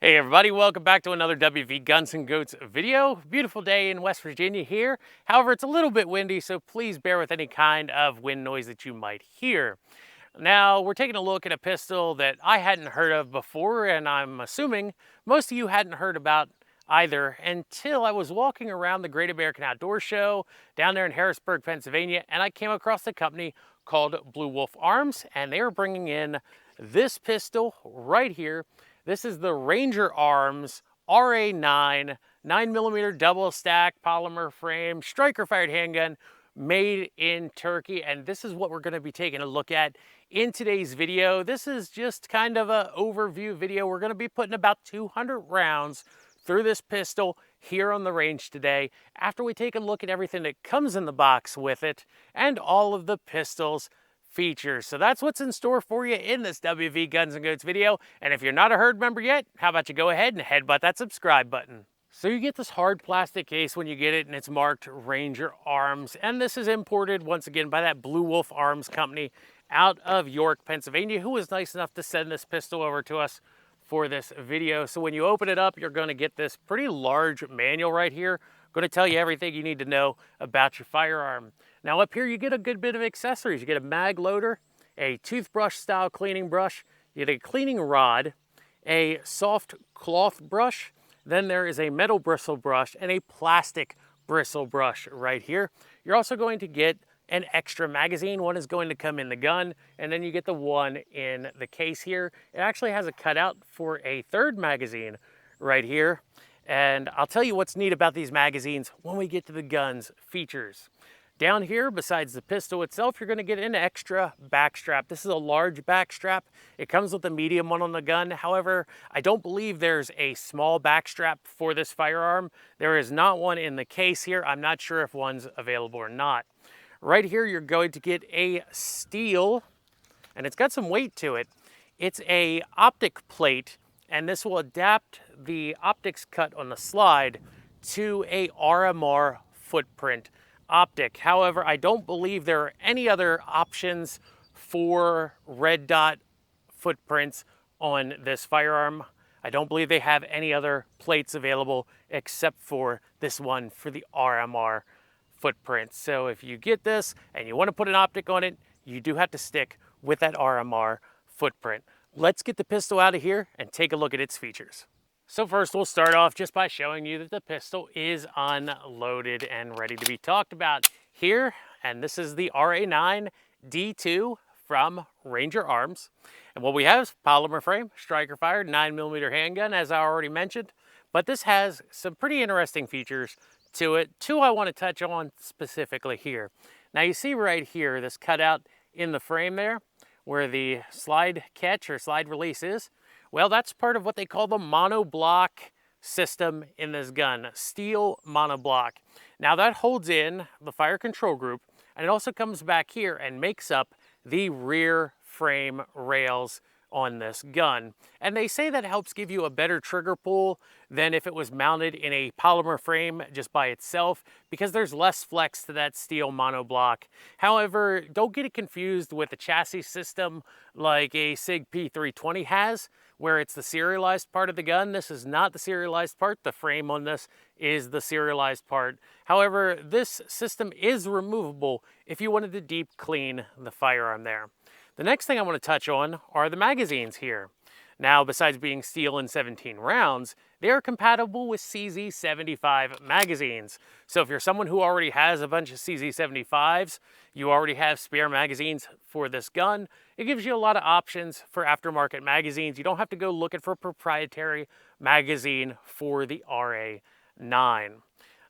Hey everybody, welcome back to another WV Guns and Goats video. Beautiful day in West Virginia here. However, it's a little bit windy, so please bear with any kind of wind noise that you might hear. Now, we're taking a look at a pistol that I hadn't heard of before, and I'm assuming most of you hadn't heard about either until I was walking around the Great American Outdoor Show down there in Harrisburg, Pennsylvania, and I came across a company called Blue Wolf Arms, and they were bringing in this pistol right here. This is the Ranger Arms RA9 9mm double stack polymer frame striker fired handgun made in Turkey, and this is what we're going to be taking a look at in today's video. This is just kind of an overview video. We're going to be putting about 200 rounds through this pistol here on the range today after we take a look at everything that comes in the box with it and all of the pistol's features. So that's what's in store for you in this WV Guns and Goats video. And if you're not a herd member yet, how about you go ahead and headbutt that subscribe button. So you get this hard plastic case when you get it, and it's marked Ranger Arms. And this is imported once again by that Blue Wolf Arms company out of York, Pennsylvania, who was nice enough to send this pistol over to us for this video. So when you open it up, you're going to get this pretty large manual right here. Going to tell you everything you need to know about your firearm. Now up here you get a good bit of accessories. You get a mag loader, a toothbrush style cleaning brush, you get a cleaning rod, a soft cloth brush, then there is a metal bristle brush and a plastic bristle brush right here. You're also going to get an extra magazine. One is going to come in the gun, and then you get the one in the case here. It actually has a cutout for a third magazine right here. And I'll tell you what's neat about these magazines when we get to the gun's features. Down here, besides the pistol itself, you're going to get an extra back strap. This is a large back strap. It comes with a medium one on the gun. However, I don't believe there's a small back strap for this firearm. There is not one in the case here. I'm not sure if one's available or not. Right here, you're going to get a steel, and it's got some weight to it. It's a optic plate, and this will adapt the optics cut on the slide to a RMR footprint optic. However, I don't believe there are any other options for red dot footprints on this firearm. I don't believe they have any other plates available except for this one for the RMR footprint. So if you get this and you want to put an optic on it, you do have to stick with that RMR footprint. Let's get the pistol out of here and take a look at its features. So first we'll start off just by showing you that the pistol is unloaded and ready to be talked about here. And this is the RA9 D2 from Ranger Arms. And what we have is polymer frame, striker fired 9mm handgun, as I already mentioned. But this has some pretty interesting features to it. Two I want to touch on specifically here. Now you see right here this cutout in the frame there where the slide catch or slide release is. Well, that's part of what they call the monoblock system in this gun, steel monoblock. Now that holds in the fire control group, and it also comes back here and makes up the rear frame rails on this gun. And they say that helps give you a better trigger pull than if it was mounted in a polymer frame just by itself, because there's less flex to that steel monoblock. However, don't get it confused with a chassis system like a SIG P320 has, where it's the serialized part of the gun. This is not the serialized part. The frame on this is the serialized part. However, this system is removable if you wanted to deep clean the firearm there. The next thing I want to touch on are the magazines here. Now, besides being steel in 17 rounds, they are compatible with CZ75 magazines. So if you're someone who already has a bunch of CZ75s, you already have spare magazines for this gun, it gives you a lot of options for aftermarket magazines. You don't have to go looking for a proprietary magazine for the RA9.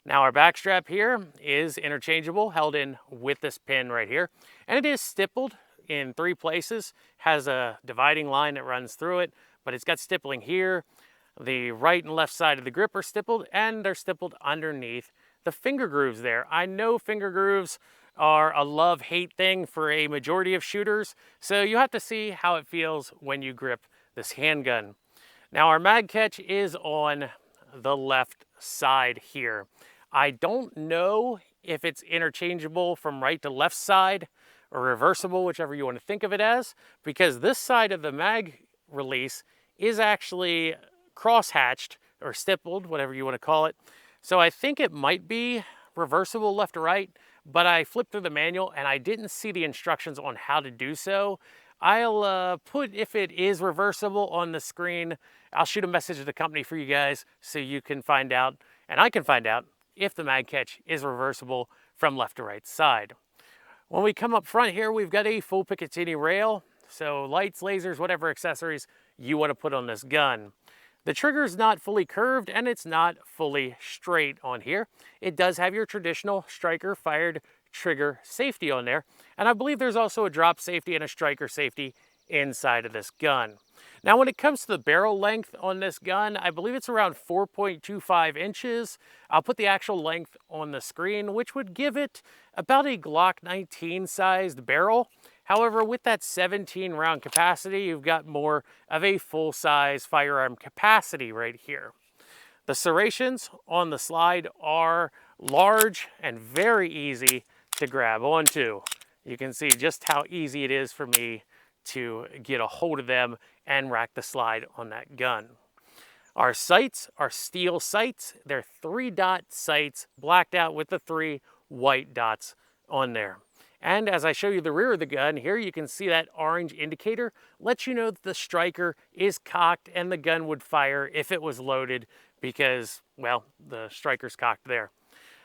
Now our back strap here is interchangeable, held in with this pin right here, and it is stippled in 3 places, has a dividing line that runs through it, but it's got stippling here. The right and left side of the grip are stippled, and they're stippled underneath the finger grooves there. I know finger grooves are a love-hate thing for a majority of shooters, so you have to see how it feels when you grip this handgun. Now our mag catch is on the left side here. I don't know if it's interchangeable from right to left side or reversible, whichever you want to think of it as, because this side of the mag release is actually cross-hatched or stippled, whatever you want to call it. So I think it might be reversible left to right, but I flipped through the manual and I didn't see the instructions on how to do so. I'll put if it is reversible on the screen. I'll shoot a message to the company for you guys so you can find out, and I can find out, if the mag catch is reversible from left to right side. When we come up front here, we've got a full Picatinny rail. So lights, lasers, whatever accessories you want to put on this gun. The trigger's not fully curved and it's not fully straight on here. It does have your traditional striker fired trigger safety on there. And I believe there's also a drop safety and a striker safety inside of this gun. Now when it comes to the barrel length on this gun, I believe it's around 4.25 inches. I'll put the actual length on the screen, which would give it about a Glock 19 sized barrel. However, with that 17 round capacity, you've got more of a full-size firearm capacity right here. The serrations on the slide are large and very easy to grab onto. You can see just how easy it is for me to get a hold of them and rack the slide on that gun. Our sights are steel sights. They're 3-dot sights, blacked out with the 3 white dots on there. And as I show you the rear of the gun, here you can see that orange indicator lets you know that the striker is cocked and the gun would fire if it was loaded because, well, the striker's cocked there.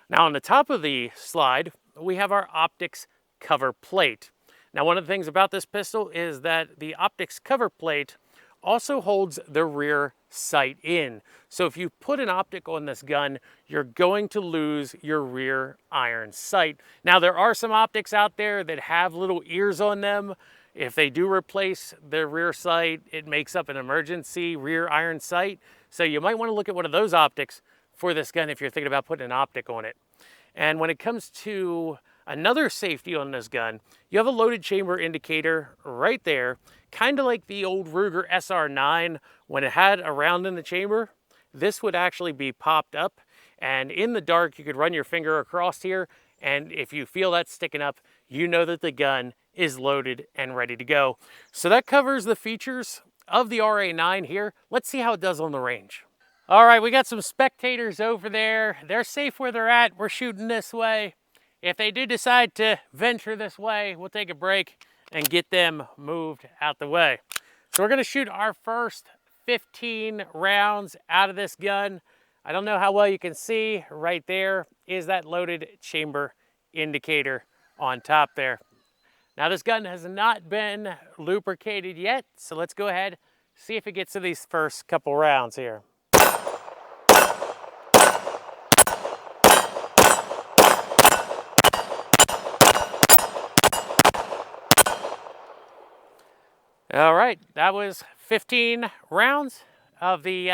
Now on the top of the slide, we have our optics cover plate. Now one of the things about this pistol is that the optics cover plate also holds the rear sight in. So if you put an optic on this gun, you're going to lose your rear iron sight. Now there are some optics out there that have little ears on them. If they do replace the rear sight, it makes up an emergency rear iron sight. So you might want to look at one of those optics for this gun if you're thinking about putting an optic on it. And when it comes to another safety on this gun, you have a loaded chamber indicator right there, kind of like the old Ruger SR9. When it had a round in the chamber, this would actually be popped up, and in the dark you could run your finger across here, and if you feel that sticking up, you know that the gun is loaded and ready to go. So that covers the features of the RA9 here. Let's see how it does on the range. All right, we got some spectators over there. They're safe where they're at. We're shooting this way. If they do decide to venture this way, we'll take a break and get them moved out the way. So we're gonna shoot our first 15 rounds out of this gun. I don't know how well you can see, right there is that loaded chamber indicator on top there. Now this gun has not been lubricated yet, so let's go ahead, see if it gets to these first couple rounds here. All right, that was 15 rounds of the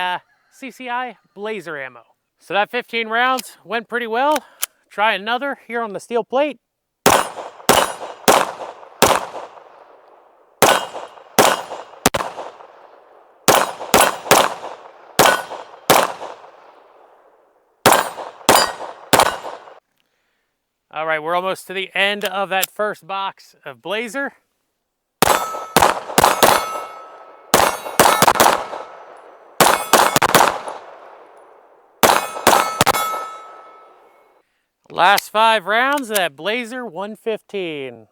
CCI Blazer ammo. So that 15 rounds went pretty well. Try another here on the steel plate. All right, we're almost to the end of that first box of Blazer. Last 5 rounds of that Blazer 115.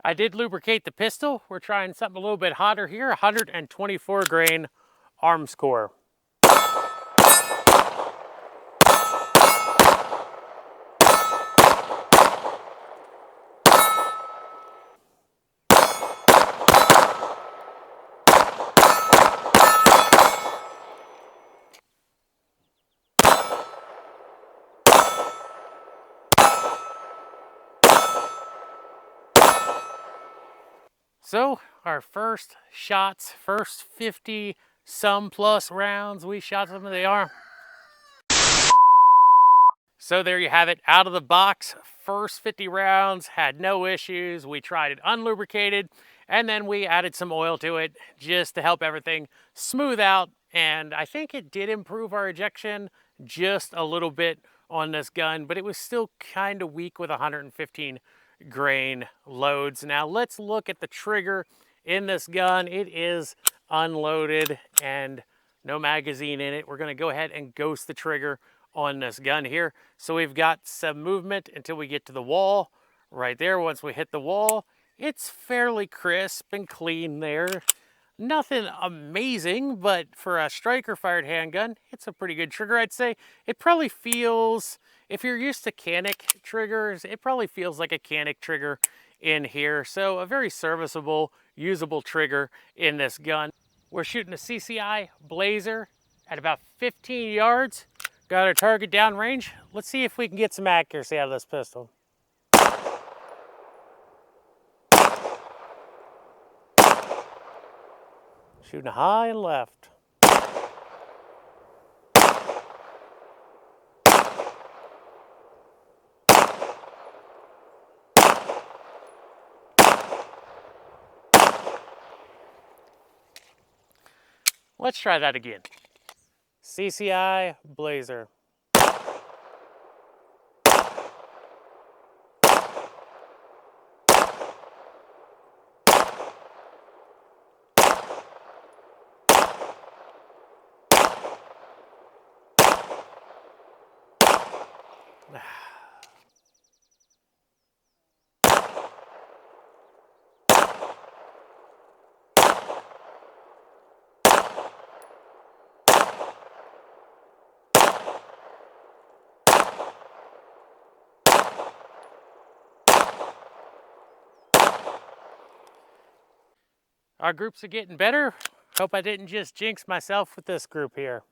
I did lubricate the pistol. We're trying something a little bit hotter here, 124 grain arms core. So our first shots, first 50 some plus rounds, we shot some of the arm. So there you have it, out of the box, first 50 rounds, had no issues. We tried it unlubricated, and then we added some oil to it just to help everything smooth out. And I think it did improve our ejection just a little bit on this gun, but it was still kind of weak with 115 grain loads. Now let's look at the trigger in this gun. It is unloaded and no magazine in it. We're going to go ahead and ghost the trigger on this gun here. So we've got some movement until we get to the wall right there. Once we hit the wall, it's fairly crisp and clean there. Nothing amazing, but for a striker fired handgun, it's a pretty good trigger, I'd say. It probably feels, if you're used to Canic triggers, it probably feels like a Canic trigger in here. So a very serviceable, usable trigger in this gun. We're shooting a CCI Blazer at about 15 yards. Got our target downrange. Let's see if we can get some accuracy out of this pistol. Shooting high and left. Let's try that again. CCI Blazer. Our groups are getting better. Hope I didn't just jinx myself with this group here.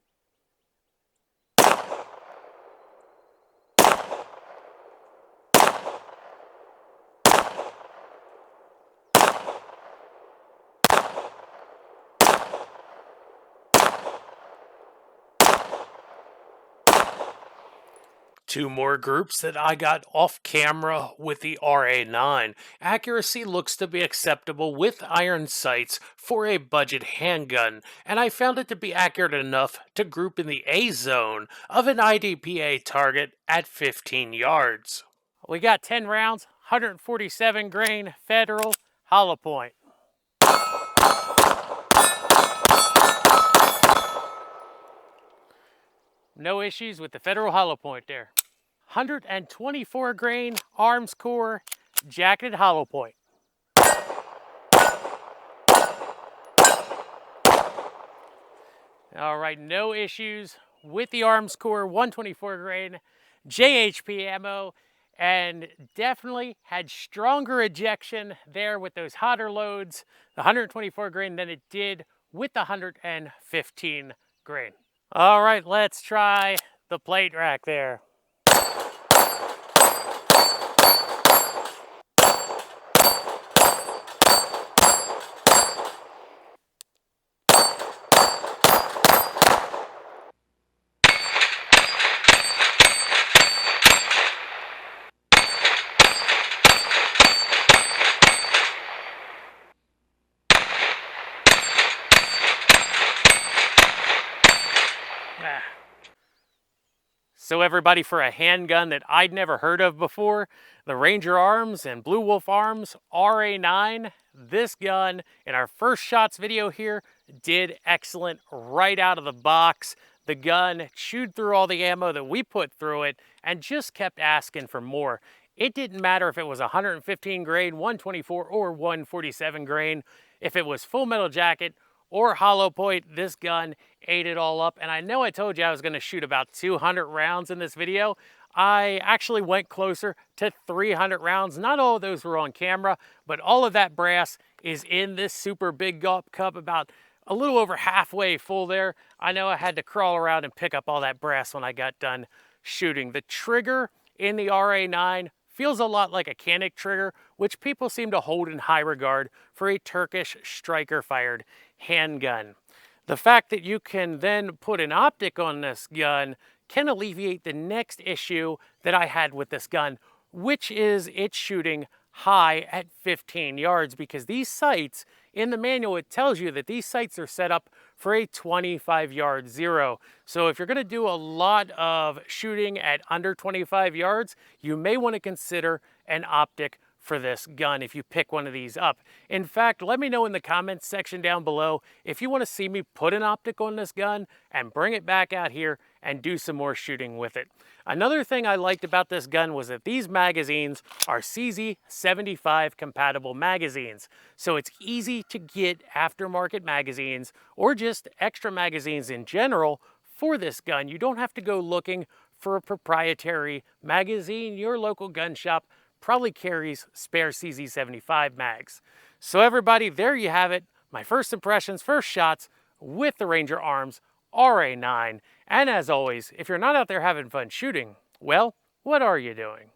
Two more groups that I got off camera with the RA9. Accuracy looks to be acceptable with iron sights for a budget handgun, and I found it to be accurate enough to group in the A zone of an IDPA target at 15 yards. We got 10 rounds, 147 grain Federal hollow point. No issues with the Federal hollow point there. 124 grain arms core jacketed hollow point. All right, no issues with the arms core 124 grain JHP ammo, and definitely had stronger ejection there with those hotter loads, the 124 grain, than it did with the 115 grain. All right, let's try the plate rack there. So everybody, for a handgun that I'd never heard of before, the Ranger Arms and Blue Wolf Arms RA9, this gun in our first shots video here did excellent right out of the box. The gun chewed through all the ammo that we put through it and just kept asking for more. It didn't matter if it was 115 grain, 124 or 147 grain. If it was full metal jacket or hollow point, this gun ate it all up. And I know I told you I was going to shoot about 200 rounds in this video. I actually went closer to 300 rounds. Not all of those were on camera, but all of that brass is in this super big gulp cup, about a little over halfway full there. I know I had to crawl around and pick up all that brass when I got done shooting. The trigger in the RA9 feels a lot like a Canic trigger, which people seem to hold in high regard for a Turkish striker-fired handgun. The fact that you can then put an optic on this gun can alleviate the next issue that I had with this gun, which is it shooting high at 15 yards, because these sights, in the manual, it tells you that these sights are set up for a 25-yard zero. So if you're going to do a lot of shooting at under 25 yards, you may want to consider an optic for this gun if you pick one of these up. In fact, let me know in the comments section down below if you want to see me put an optic on this gun and bring it back out here and do some more shooting with it. Another thing I liked about this gun was that these magazines are CZ75 compatible magazines. So it's easy to get aftermarket magazines or just extra magazines in general for this gun. You don't have to go looking for a proprietary magazine. Your local gun shop probably carries spare CZ75 mags. So everybody, there you have it. My first impressions, first shots with the Ranger Arms RA9. And as always, if you're not out there having fun shooting, well, what are you doing?